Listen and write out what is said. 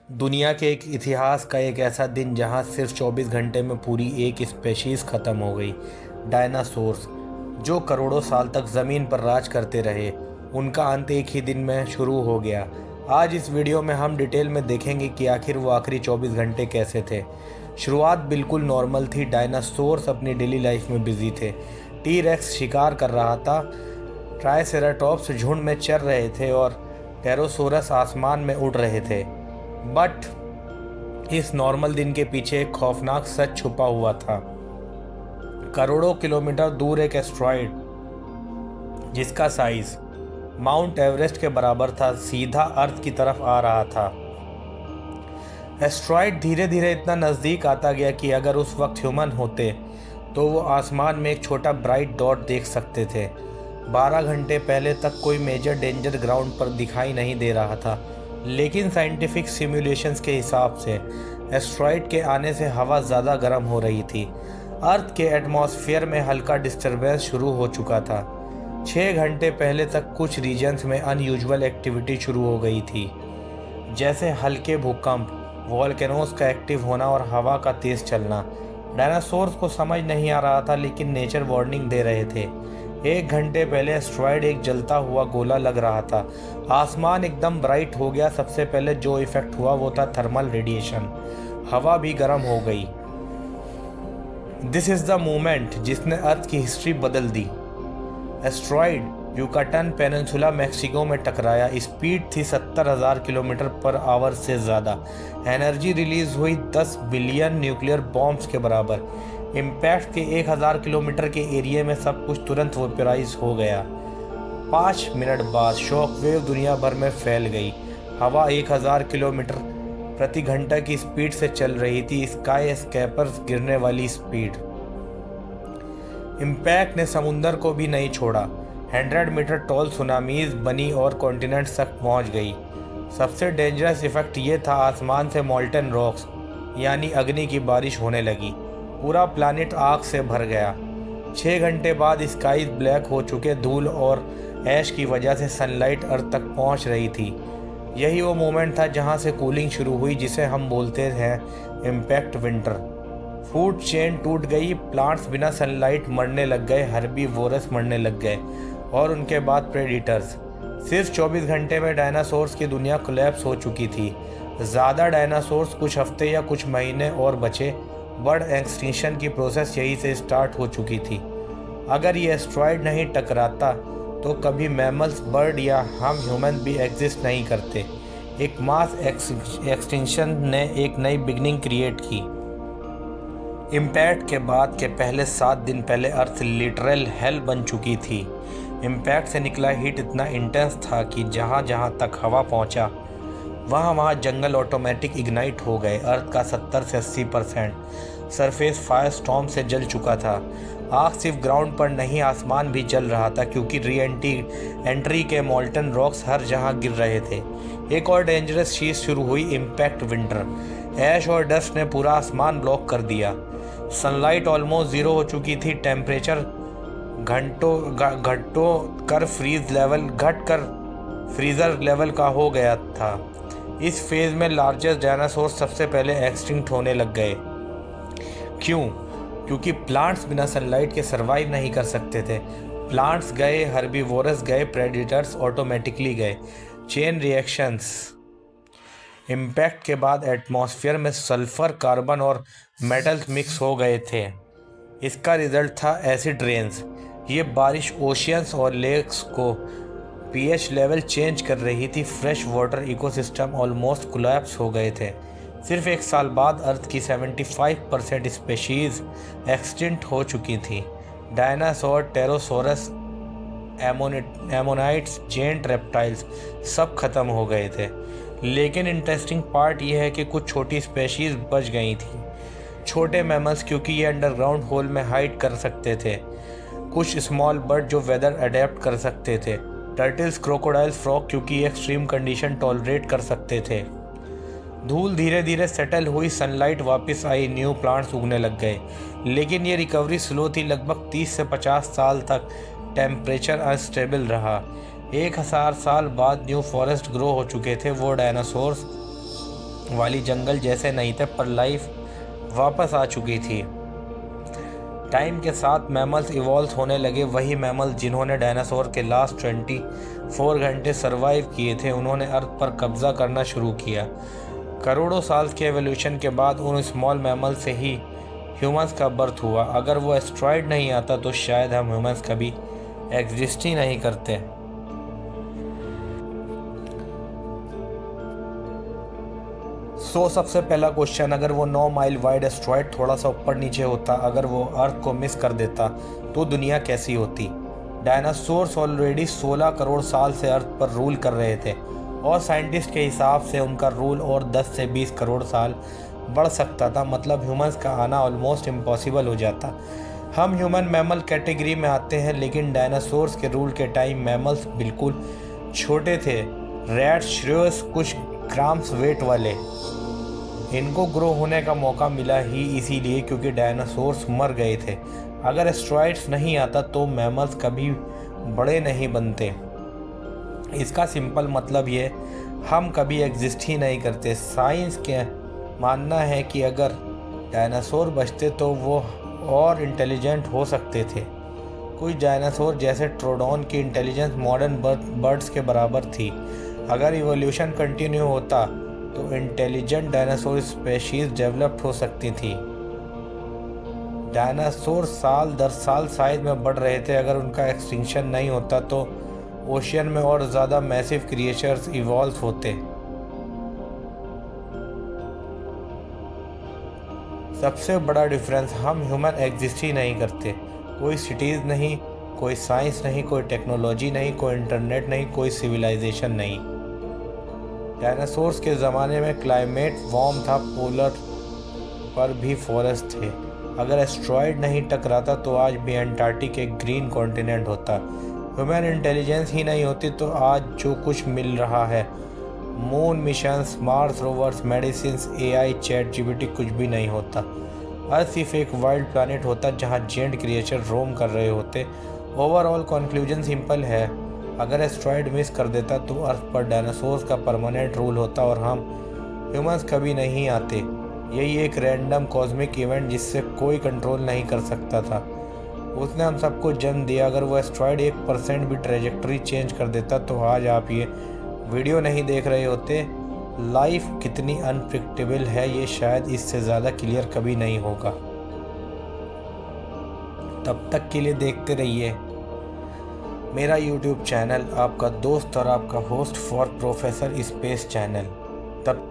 दुनिया के एक इतिहास का एक ऐसा दिन जहां सिर्फ 24 घंटे में पूरी एक स्पेशीज़ ख़त्म हो गई। डायनासोर्स, जो करोड़ों साल तक ज़मीन पर राज करते रहे, उनका अंत एक ही दिन में शुरू हो गया। आज इस वीडियो में हम डिटेल में देखेंगे कि आखिर वो आखिरी 24 घंटे कैसे थे। शुरुआत बिल्कुल नॉर्मल थी। डायनासोर्स अपनी डेली लाइफ में बिजी थे। टी रेक्स शिकार कर रहा था, ट्राइसेराटॉप्स झुंड में चर रहे थे और टेरोसोरस आसमान में उड़ रहे थे। बट इस नॉर्मल दिन के पीछे एक खौफनाक सच छुपा हुआ था। करोड़ों किलोमीटर दूर एक एस्ट्रॉइड, जिसका साइज माउंट एवरेस्ट के बराबर था, सीधा अर्थ की तरफ आ रहा था। एस्ट्रॉइड धीरे धीरे इतना नज़दीक आता गया कि अगर उस वक्त ह्यूमन होते तो वो आसमान में एक छोटा ब्राइट डॉट देख सकते थे। 12 घंटे पहले तक कोई मेजर डेंजर ग्राउंड पर दिखाई नहीं दे रहा था, लेकिन साइंटिफिक सिमुलेशंस के हिसाब से एस्ट्रॉइड के आने से हवा ज़्यादा गर्म हो रही थी। अर्थ के एटमॉस्फेयर में हल्का डिस्टर्बेंस शुरू हो चुका था। 6 घंटे पहले तक कुछ रीजन्स में अनयूजुअल एक्टिविटी शुरू हो गई थी, जैसे हल्के भूकंप, वॉल्केनोस का एक्टिव होना और हवा का तेज़ चलना। डायनासोर्स को समझ नहीं आ रहा था, लेकिन नेचर वार्निंग दे रहे थे। 1 घंटे पहले एस्ट्रॉइड एक जलता हुआ गोला लग रहा था। आसमान एकदम ब्राइट हो गया। सबसे पहले जो इफेक्ट हुआ वो था थर्मल रेडिएशन। हवा भी गर्म हो गई। दिस इज़ द मोमेंट जिसने अर्थ की हिस्ट्री बदल दी। एस्ट्रॉइड युकाटन पेनिनसुला मैक्सिको में टकराया। स्पीड थी 70,000 किलोमीटर पर आवर से ज़्यादा। एनर्जी रिलीज हुई 10 बिलियन न्यूक्लियर बॉम्ब्स के बराबर। इम्पैक्ट के 1000 किलोमीटर के एरिया में सब कुछ तुरंत वेपराइज हो गया। 5 मिनट बाद शॉक वेव दुनिया भर में फैल गई। हवा 1000 किलोमीटर प्रति घंटा की स्पीड से चल रही थी, स्काई स्कैपर्स गिरने वाली स्पीड। इम्पैक्ट ने समुंदर को भी नहीं छोड़ा। 100 मीटर टॉल सुनामीज बनी और कॉन्टिनेंट्स तक पहुंच गई। सबसे डेंजरस इफेक्ट ये था, आसमान से मॉल्टन रॉक्स यानी अग्नि की बारिश होने लगी। पूरा प्लानिट आग से भर गया। 6 घंटे बाद स्काई ब्लैक हो चुके। धूल और ऐश की वजह से सनलाइट अर्थ तक पहुंच रही थी। यही वो मोमेंट था जहां से कूलिंग शुरू हुई, जिसे हम बोलते हैं इम्पैक्ट विंटर। फूड चेन टूट गई। प्लांट्स बिना सनलाइट मरने लग गए, हर्बीवोरस मरने लग गए और उनके बाद प्रेडिटर्स। सिर्फ 24 घंटे में डायनासोर्स की दुनिया कोलैप्स हो चुकी थी। ज़्यादा डायनासोर्स कुछ हफ्ते या कुछ महीने और बचे। बर्ड एक्सटिंक्शन की प्रोसेस यहीं से स्टार्ट हो चुकी थी। अगर ये एस्ट्रॉइड नहीं टकराता तो कभी मैमल्स, बर्ड या हम ह्यूमन भी एग्जिस्ट नहीं करते। एक मास एक्सटिंक्शन ने एक नई बिगनिंग क्रिएट की। इम्पैक्ट के बाद के पहले 7 दिन पहले अर्थ लिटरल हेल बन चुकी थी। इम्पैक्ट से निकला हीट इतना इंटेंस था कि जहाँ जहाँ तक हवा पहुँचा वहाँ जंगल ऑटोमेटिक इग्नाइट हो गए। अर्थ का 70 से 80% सरफेस फायर स्टॉर्म से जल चुका था। आग सिर्फ ग्राउंड पर नहीं, आसमान भी जल रहा था, क्योंकि एंट्री के मॉल्टन रॉक्स हर जहाँ गिर रहे थे। एक और डेंजरस चीज़ शुरू हुई, इम्पैक्ट विंटर। ऐश और डस्ट ने पूरा आसमान ब्लॉक कर दिया। सनलाइट ऑलमोस्ट ज़ीरो हो चुकी थी। टेम्परेचर घट कर फ्रीज़र लेवल का हो गया था। इस फेज़ में लार्जेस्ट डायनासोर सबसे पहले एक्सटिंक्ट होने लग गए। क्यों? क्योंकि प्लांट्स बिना सनलाइट के सरवाइव नहीं कर सकते थे। प्लांट्स गए, हर्बीवोरस गए, प्रेडिटर्स ऑटोमेटिकली गए। Chain reactions. इम्पैक्ट के बाद एटमॉस्फेयर में सल्फर, कार्बन और मेटल्स मिक्स हो गए थे। इसका रिजल्ट था एसिड रेन्स। ये बारिश ओशियंस और लेक्स को पीएच लेवल चेंज कर रही थी। Fresh water ecosystem almost collapse हो गए थे। सिर्फ 1 साल बाद अर्थ की 75% स्पेशीज़ एक्सटिंक्ट हो चुकी थी। डायनासोर, टेरोसोरस, एमोनाइट्स, जेंट रेप्टाइल्स सब खत्म हो गए थे। लेकिन इंटरेस्टिंग पार्ट यह है कि कुछ छोटी स्पेशीज़ बच गई थी। छोटे मैमल्स, क्योंकि ये अंडरग्राउंड होल में हाइड कर सकते थे। कुछ स्मॉल बर्ड जो वेदर अडेप्ट कर सकते थे। टर्टल्स, क्रोकोडाइल्स, फ्रॉग, क्योंकि एक्सट्रीम कंडीशन टॉलरेट कर सकते थे। धूल धीरे धीरे सेटल हुई। सनलाइट वापस आई। न्यू प्लांट्स उगने लग गए, लेकिन ये रिकवरी स्लो थी। लगभग 30 से 50 साल तक टेम्परेचर अनस्टेबल रहा। 1000 साल बाद न्यू फॉरेस्ट ग्रो हो चुके थे। वो डायनासोर्स वाली जंगल जैसे नहीं थे, पर लाइफ वापस आ चुकी थी। टाइम के साथ मैमल्स इवॉल्व होने लगे। वही मैमल्स जिन्होंने डायनासोर के लास्ट 24 घंटे सरवाइव किए थे, उन्होंने अर्थ पर कब्जा करना शुरू किया। करोड़ों साल के एवोल्यूशन के बाद उन स्मॉल मैमल से ही ह्यूमंस का बर्थ हुआ। अगर वो एस्ट्रॉयड नहीं आता तो शायद हम ह्यूमंस कभी एग्जिस्ट ही नहीं करते। सबसे पहला क्वेश्चन, अगर वो 9 माइल वाइड एस्ट्रॉयड थोड़ा सा ऊपर नीचे होता, अगर वो अर्थ को मिस कर देता, तो दुनिया कैसी होती? डायनासोर्स ऑलरेडी 16 करोड़ साल से अर्थ पर रूल कर रहे थे और साइंटिस्ट के हिसाब से उनका रूल और 10 से 20 करोड़ साल बढ़ सकता था। मतलब ह्यूमंस का आना ऑलमोस्ट इम्पॉसिबल हो जाता। हम ह्यूमन मैमल कैटेगरी में आते हैं, लेकिन डायनासोर्स के रूल के टाइम मैमल्स बिल्कुल छोटे थे। रैट्स, श्रेयस, कुछ ग्राम्स वेट वाले। इनको ग्रो होने का मौका मिला ही इसीलिए क्योंकि डायनासोर्स मर गए थे। अगर एस्ट्रॉइड्स नहीं आता तो मैमल्स कभी बड़े नहीं बनते। इसका सिंपल मतलब ये, हम कभी एग्जिस्ट ही नहीं करते। साइंस के मानना है कि अगर डायनासोर बचते तो वो और इंटेलिजेंट हो सकते थे। कुछ डायनासोर जैसे ट्रोडॉन की इंटेलिजेंस मॉडर्न बर्ड्स के बराबर थी। अगर इवोल्यूशन कंटिन्यू होता तो इंटेलिजेंट डायनासोर स्पेशीज डेवलप हो सकती थी। डायनासोर साल दर साल साइज में बढ़ रहे थे। अगर उनका एक्सटिंक्शन नहीं होता तो ओशियन में और ज़्यादा मैसिव क्रिएचर्स इवॉल्व होते। सबसे बड़ा डिफरेंस, हम ह्यूमन एग्जिस्ट ही नहीं करते। कोई सिटीज़ नहीं, कोई साइंस नहीं, कोई टेक्नोलॉजी नहीं, कोई इंटरनेट नहीं, कोई सिविलाइजेशन नहीं। डायनासोर्स के ज़माने में क्लाइमेट वार्म था, पोलर पर भी फॉरेस्ट थे। अगर एस्ट्रॉयड नहीं टकराता तो आज भी अंटार्कटिक एक ग्रीन कॉन्टिनेंट होता। ह्यूमन इंटेलिजेंस ही नहीं होती तो आज जो कुछ मिल रहा है, moon missions, Mars rovers, medicines, AI, chat GPT, कुछ भी नहीं होता। अर्थ सिर्फ एक वाइल्ड प्लैनेट होता जहाँ जेंट क्रिएचर रोम कर रहे होते। ओवरऑल कंक्लूजन सिंपल है, अगर एस्ट्रॉयड मिस कर देता तो अर्थ पर डायनासोर्स का परमानेंट रूल होता और हम ह्यूमंस कभी नहीं आते। यही एक रैंडम कॉस्मिक इवेंट जिससे कोई कंट्रोल नहीं कर सकता था, उसने हम सबको जन्म दिया। अगर वो एस्ट्रॉयड 1% भी ट्रेजेक्टरी चेंज कर देता तो आज आप ये वीडियो नहीं देख रहे होते। लाइफ कितनी अनप्रिडिक्टेबल है ये शायद इससे ज़्यादा क्लियर कभी नहीं होगा। तब तक के लिए देखते रहिए मेरा YouTube चैनल, आपका दोस्त और आपका host for professor space channel. तब